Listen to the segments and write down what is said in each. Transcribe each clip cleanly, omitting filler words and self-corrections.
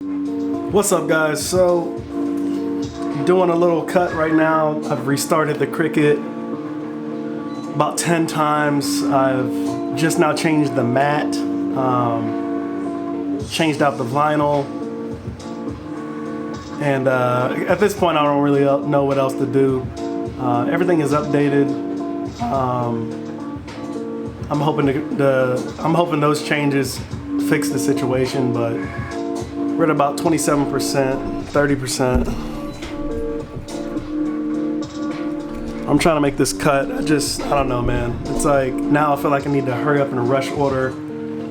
What's up, guys? So doing a little cut right now. I've restarted the Cricut about 10 times. I've just now changed the mat, changed out the vinyl, and at this point I don't really know what else to do. Everything is updated. I'm hoping those changes fix the situation, but we're at about 27%, 30%. I'm trying to make this cut. I don't know, man. It's like, now I feel like I need to hurry up and rush order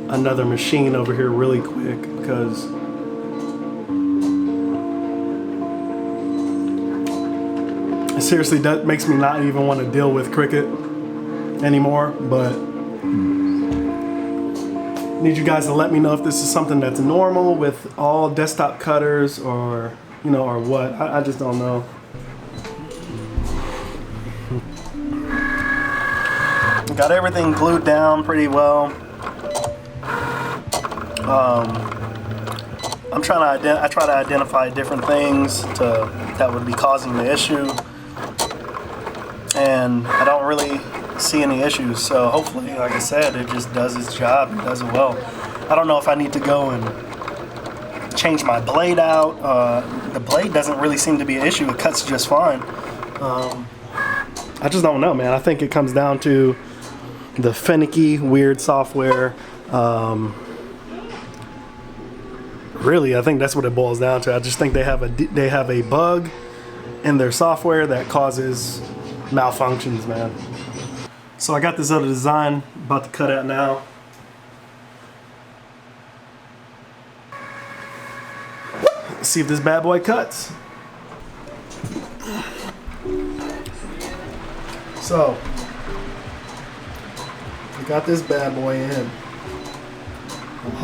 another machine over here really quick, because seriously, that makes me not even want to deal with Cricut anymore. But I need you guys to let me know if this is something that's normal with all desktop cutters, or or what. I just don't know. Got everything glued down pretty well. I try to identify different things that would be causing the issue, and I don't really see any issues. So hopefully, like I said, it just does its job and does it well. I don't know if I need to go and change my blade out. The blade doesn't really seem to be an issue. It cuts just fine. I just don't know, man. I think it comes down to the finicky, weird software. Really, I think that's what it boils down to. I just think they have a bug in their software that causes malfunctions, man. So I got this other design about to cut out now. Let's see if this bad boy cuts. So we got this bad boy in. I'm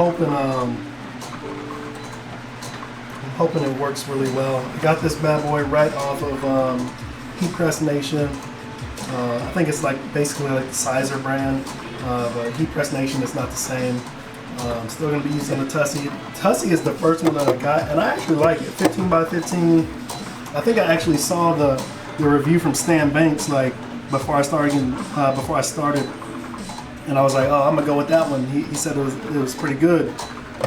hoping it works really well. I got this bad boy right off of Heat Press Nation. I think it's like basically like the Sizer brand, but Heat Press Nation is not the same. I'm still going to be using the Tussie. Tussie is the first one that I got, and I actually like it. 15 by 15. I think I actually saw the review from Stan Banks like before I started, and I was like, oh, I'm gonna go with that one. He said it was pretty good,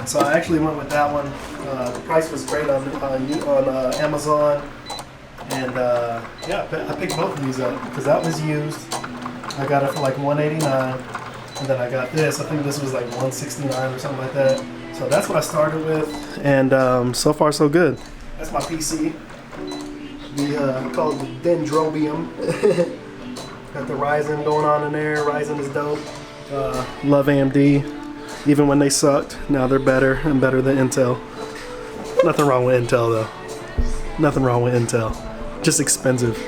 so I actually went with that one. The price was great on Amazon. And yeah, I picked both of these up because that was used. I got it for like $189, and then I got this. I think this was like $169 or something like that. So that's what I started with, and so far so good. That's my PC. We call it the Dendrobium. Got the Ryzen going on in there. Ryzen is dope. Love AMD. Even when they sucked, now they're better and better than Intel. Nothing wrong with Intel though. Nothing wrong with Intel. Just expensive.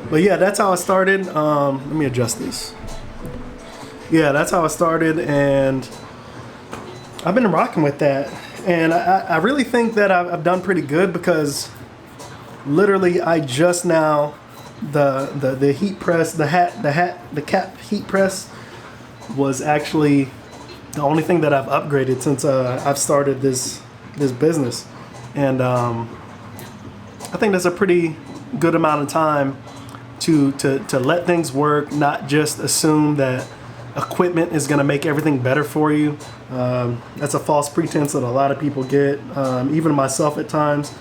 But yeah, that's how I started. Let me adjust this. Yeah, that's how I started, and I've been rocking with that. And I really think that I've done pretty good, because literally I just now the heat press, the cap heat press was actually the only thing that I've upgraded since I've started this business. And I think that's a pretty good amount of time to let things work, not just assume that equipment is going to make everything better for you. That's a false pretense that a lot of people get, even myself at times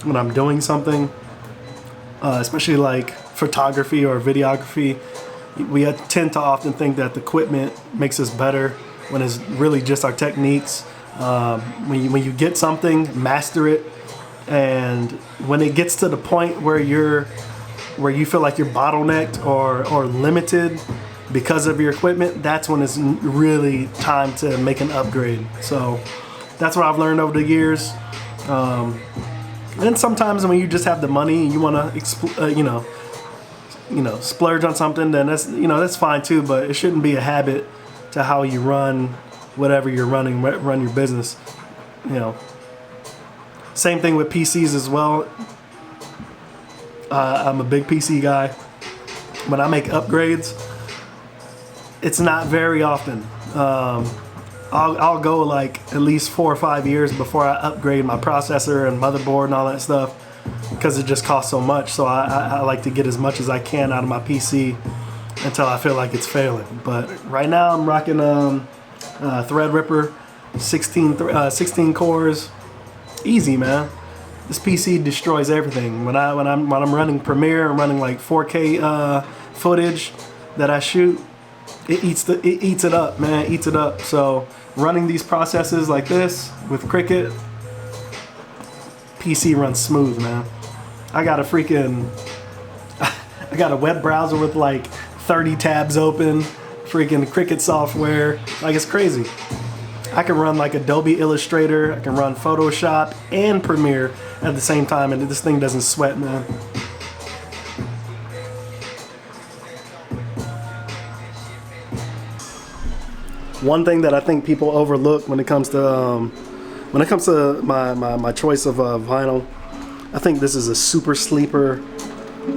when I'm doing something, especially like photography or videography. We tend to often think that the equipment makes us better when it's really just our techniques. When you get something, master it. And when it gets to the point where you feel like you're bottlenecked or limited because of your equipment, that's when it's really time to make an upgrade. So that's what I've learned over the years. And then sometimes when you just have the money and you want to splurge on something, then that's fine too. But it shouldn't be a habit to how you run whatever you're run your business. Same thing with PCs as well. I'm a big PC guy. When I make upgrades, it's not very often. I'll go like at least 4 or 5 years before I upgrade my processor and motherboard and all that stuff, because it just costs so much. So I like to get as much as I can out of my PC until I feel like it's failing. But right now I'm rocking Threadripper 16 cores. Easy, man. This PC destroys everything. When I'm running Premiere, I'm running like 4K footage that I shoot. It eats it up, man. It eats it up. So running these processes like this with Cricut, PC runs smooth, man. I got a web browser with like 30 tabs open, freaking Cricut software. Like, it's crazy. I can run like Adobe Illustrator, I can run Photoshop and Premiere at the same time, and this thing doesn't sweat, man. One thing that I think people overlook when it comes to my choice of vinyl, I think this is a super sleeper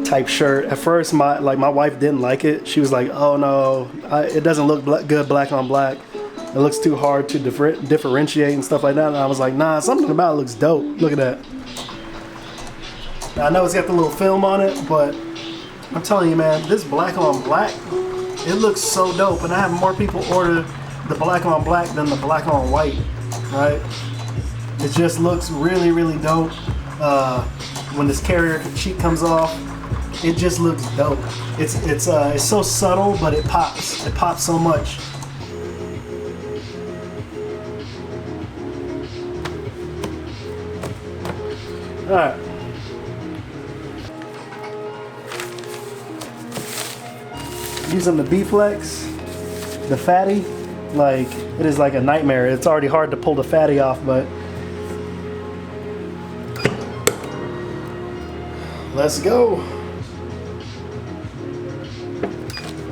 type shirt. At first, my wife didn't like it. She was like, "Oh no, it doesn't look good black on black. It looks too hard to differentiate and stuff like that." And I was like, "Nah, something about it looks dope. Look at that." Now, I know it's got the little film on it, but I'm telling you, man, this black on black, it looks so dope. And I have more people order the black on black than the black on white, right? It just looks really, really dope. When this carrier sheet comes off, it just looks dope. It's so subtle, but it pops. It pops so much. All right. Using the B-Flex, the fatty, like, it is like a nightmare. It's already hard to pull the fatty off, but let's go.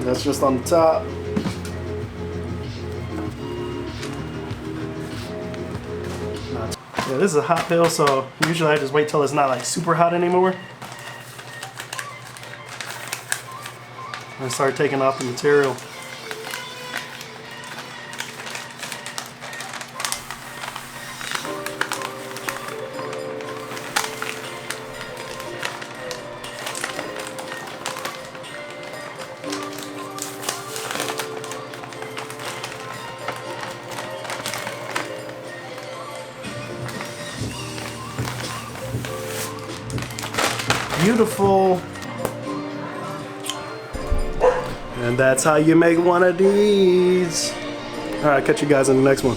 That's just on the top. Yeah, this is a hot pill, so usually I just wait till it's not like super hot anymore. And start taking off the material. Beautiful. And that's how you make one of these. All right, catch you guys in the next one.